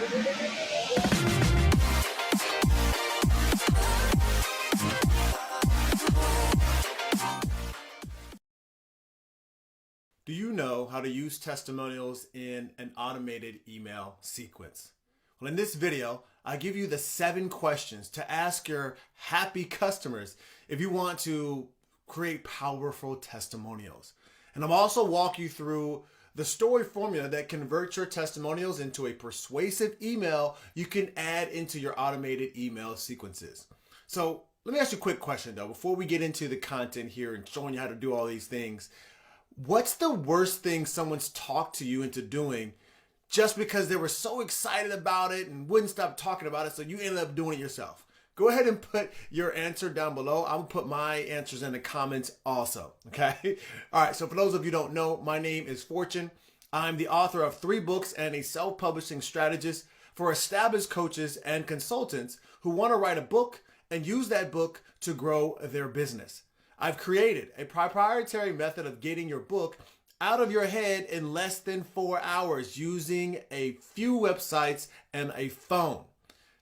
Do you know how to use testimonials in an automated email sequence? Well, in this video, I give you the 7 questions to ask your happy customers if you want to create powerful testimonials. And I'll also walk you through the story formula that converts your testimonials into a persuasive email you can add into your automated email sequences. So let me ask you a quick question though, before we get into the content here and showing you how to do all these things. What's the worst thing someone's talked to you into doing just because they were so excited about it and wouldn't stop talking about it, so you ended up doing it yourself? Go ahead and put your answer down below. I'm gonna put my answers in the comments also, okay? All right, so for those of you who don't know, my name is Fortune. I'm the author of 3 books and a self-publishing strategist for established coaches and consultants who wanna write a book and use that book to grow their business. I've created a proprietary method of getting your book out of your head in less than 4 hours using a few websites and a phone.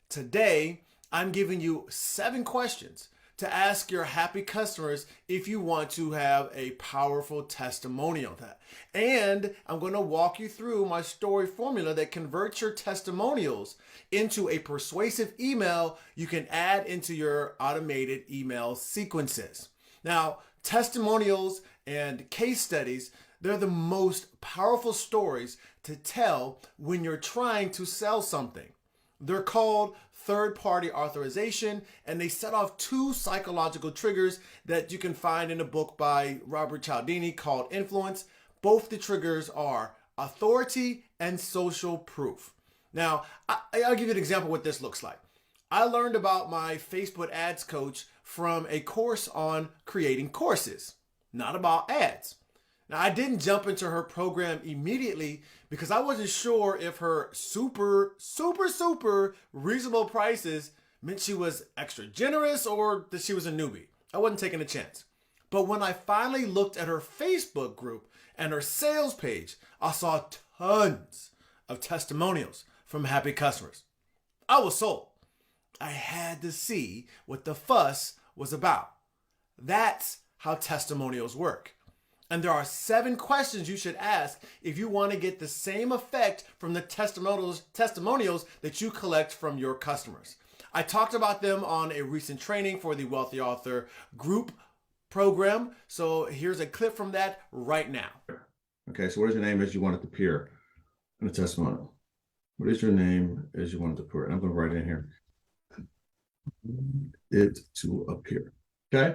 Today, I'm giving you 7 questions to ask your happy customers if you want to have a powerful testimonial. And I'm going to walk you through my story formula that converts your testimonials into a persuasive email you can add into your automated email sequences. Now, testimonials and case studies, they're the most powerful stories to tell when you're trying to sell something. They're called third-party authorization, and they set off 2 psychological triggers that you can find in a book by Robert Cialdini called Influence. Both the triggers are authority and social proof. Now, I'll give you an example of what this looks like. I learned about my Facebook ads coach from a course on creating courses, not about ads. Now, I didn't jump into her program immediately because I wasn't sure if her super reasonable prices meant she was extra generous or that she was a newbie. I wasn't taking a chance. But when I finally looked at her Facebook group and her sales page, I saw tons of testimonials from happy customers. I was sold. I had to see what the fuss was about. That's how testimonials work. And there are 7 questions you should ask if you want to get the same effect from the testimonials that you collect from your customers. I talked about them on a recent training for the Wealthy Author group program. So here's a clip from that right now. Okay, so what is your name as you want it to appear in the testimonial? What is your name as you want it to appear? And I'm going to write it in here. It to appear. Okay.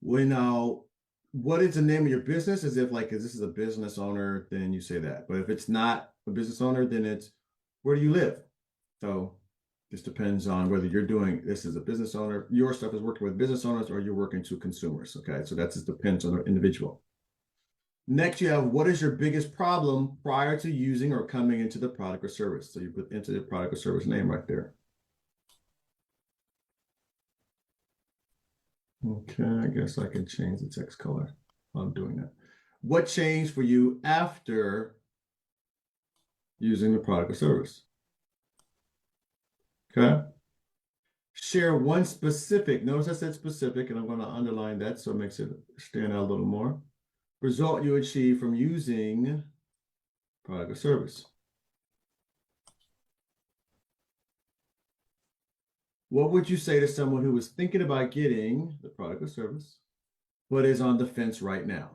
Well, now, what is the name of your business? As if like, if this is a business owner, then you say that. But if it's not a business owner, then it's where do you live? So this depends on whether you're doing this as a business owner, your stuff is working with business owners, or you're working to consumers. Okay. So that just depends on the individual. Next, you have what is your biggest problem prior to using or coming into the product or service? So you put into the product or service name right there. Okay, I guess I can change the text color while I'm doing that. What changed for you after using the product or service? Okay. Share one specific, notice I said specific, and I'm going to underline that so it makes it stand out a little more. Result you achieve from using product or service. What would you say to someone who was thinking about getting the product or service, but is on the fence right now?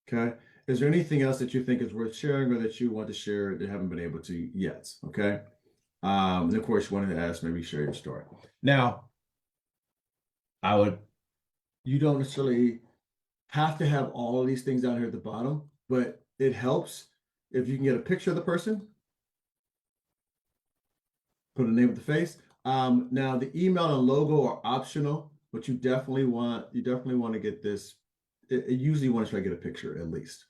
Okay. Is there anything else that you think is worth sharing or that you want to share that haven't been able to yet? Okay. And of course, you wanted to ask, maybe share your story. Now, you don't necessarily have to have all of these things down here at the bottom, but it helps if you can get a picture of the person, put a name with the face. Now the email and logo are optional, but you definitely want to get this. It usually want to try to get a picture at least.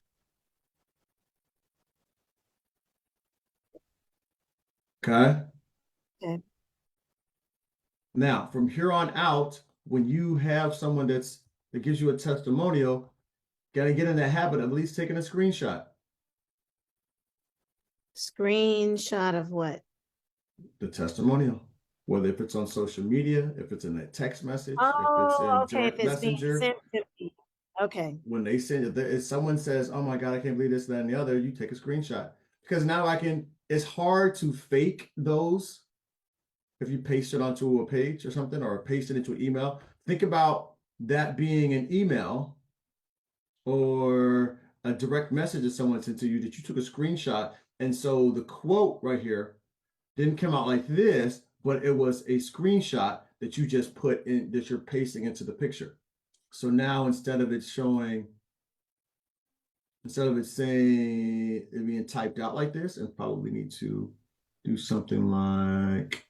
Okay. Okay. Now from here on out, when you have someone that gives you a testimonial, Got to get in the habit of at least taking a screenshot. Screenshot of what? The testimonial, whether if it's on social media, if it's in a text message, if it's Oh, in okay. If direct it's being messenger. sent to me. Okay. When they send, if someone says, "Oh my God, I can't believe this, that, and the other," you take a screenshot, because now I can. It's hard to fake those if you paste it onto a page or something, or paste it into an email. Think about that being an email or a direct message that someone sent to you that you took a screenshot, and so the quote right here didn't come out like this, but it was a screenshot that you just put in, that you're pasting into the picture. So now instead of it saying it being typed out like this, and probably need to do something like,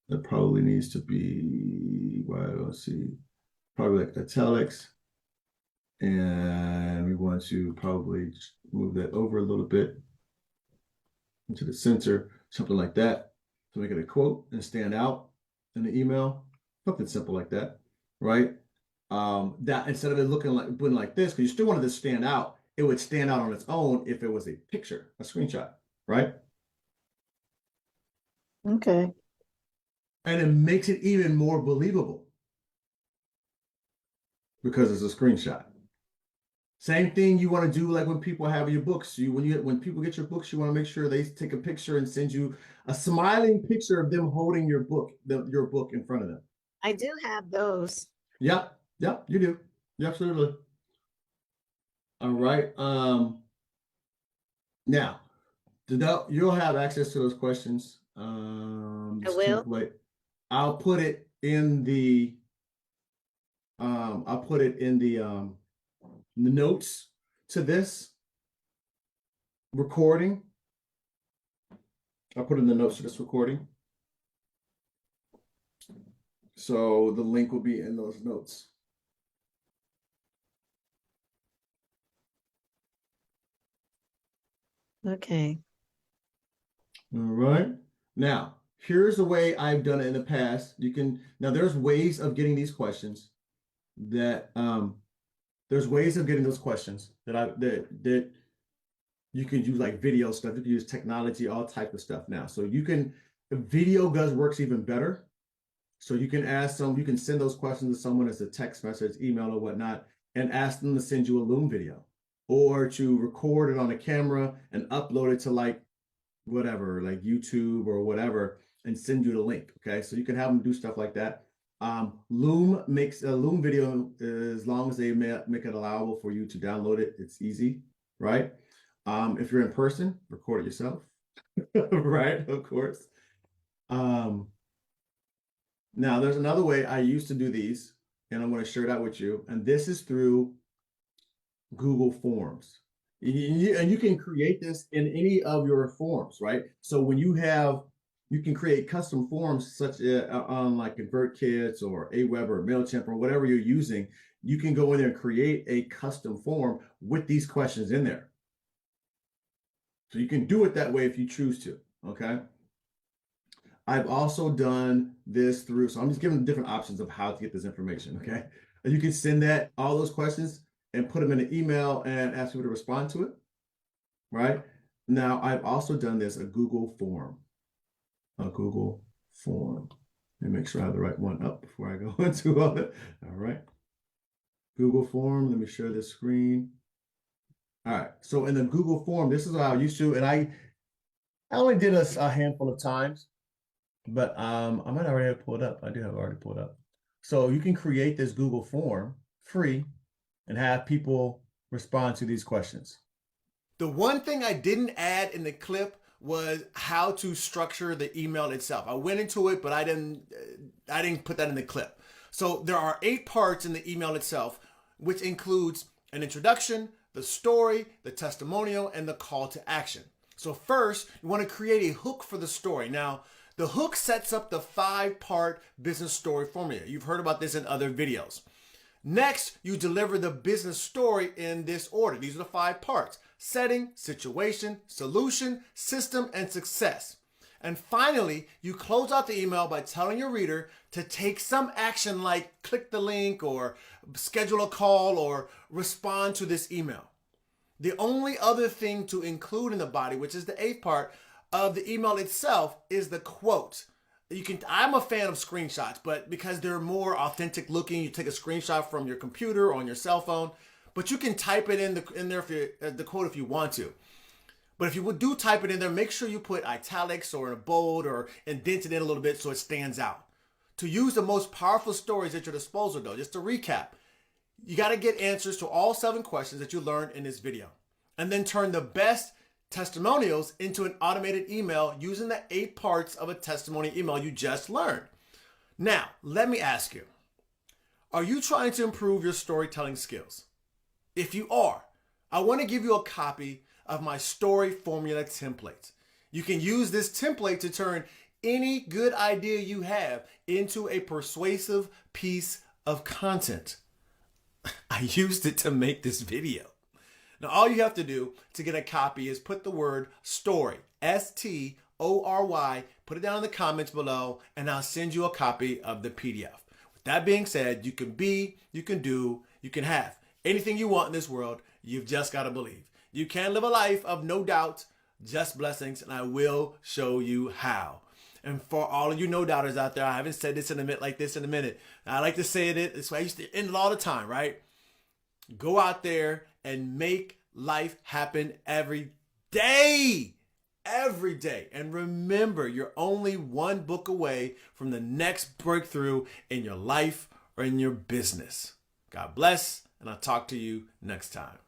it probably needs to be, well, let's see, probably like italics. And we want to probably move that over a little bit into the center, something like that, to make it a quote and stand out in the email, something simple like that, right? That instead of it looking like this, because you still wanted to stand out, it would stand out on its own if it was a picture, a screenshot, right? Okay. And it makes it even more believable because it's a screenshot. Same thing you want to do like when people have your books. When people get your books, you want to make sure they take a picture and send you a smiling picture of them holding your book in front of them. I do have those. Yep, you do. Yeah, absolutely. All right. Now, you'll have access to those questions. I will. Template. I'll put it in the the notes to this recording. I'll put in the notes to this recording. So the link will be in those notes. Okay. All right. Now, here's the way I've done it in the past. There's ways of getting these questions that that you can use, like video stuff. You can use technology, all type of stuff now. So video works even better. So you can send those questions to someone as a text message, email, or whatnot, and ask them to send you a Loom video, or to record it on a camera and upload it to like whatever, like YouTube or whatever, and send you the link. Okay, so you can have them do stuff like that. Loom makes a Loom video, as long as they make it allowable for you to download it. It's easy, right? If you're in person, record it yourself, right? Of course. Now there's another way I used to do these, and I'm going to share that with you. And this is through Google Forms. And you can create this in any of your forms, right? So when you can create custom forms such on like ConvertKit or Aweber or MailChimp or whatever you're using. You can go in there and create a custom form with these questions in there. So you can do it that way if you choose to, okay? I've also done this so I'm just giving different options of how to get this information, okay? And you can send all those questions and put them in an email and ask people to respond to it, right? Now, I've also done this, a Google form. Let me make sure I have the right one up before I go into all that. All right. Google form, let me share this screen. All right, so in the Google form, this is how I used to, and I only did a handful of times, but I might already have pulled up. I do have already pulled up. So you can create this Google form free and have people respond to these questions. The one thing I didn't add in the clip was how to structure the email itself. I went into it, but I didn't put that in the clip. So there are 8 parts in the email itself, which includes an introduction, the story, the testimonial, and the call to action. So first, you want to create a hook for the story. Now, the hook sets up the 5-part business story formula. You've heard about this in other videos. Next, you deliver the business story in this order. These are the 5 parts: setting, situation, solution, system, and success. And finally, you close out the email by telling your reader to take some action like click the link or schedule a call or respond to this email. The only other thing to include in the body, which is the eighth part of the email itself, is the quote. I'm a fan of screenshots, but because they're more authentic looking, you take a screenshot from your computer or on your cell phone, but you can type it in there the quote if you want to. But if you do type it in there, make sure you put italics or in a bold or indent it in a little bit so it stands out. To use the most powerful stories at your disposal, though, just to recap, you got to get answers to all 7 questions that you learned in this video, and then turn the best testimonials into an automated email using the 8 parts of a testimony email you just learned. Now, let me ask you, are you trying to improve your storytelling skills? If you are, I want to give you a copy of my story formula template. You can use this template to turn any good idea you have into a persuasive piece of content. I used it to make this video. Now, all you have to do to get a copy is put the word story, STORY, put it down in the comments below, and I'll send you a copy of the PDF. With that being said, you can be, you can do, you can have anything you want in this world. You've just got to believe. You can live a life of no doubt, just blessings, and I will show you how. And for all of you no doubters out there, I haven't said this in a minute. I like to say it this way. I used to end it all the time, right? Go out there and make life happen every day. Every day. And remember, you're only one book away from the next breakthrough in your life or in your business. God bless, and I'll talk to you next time.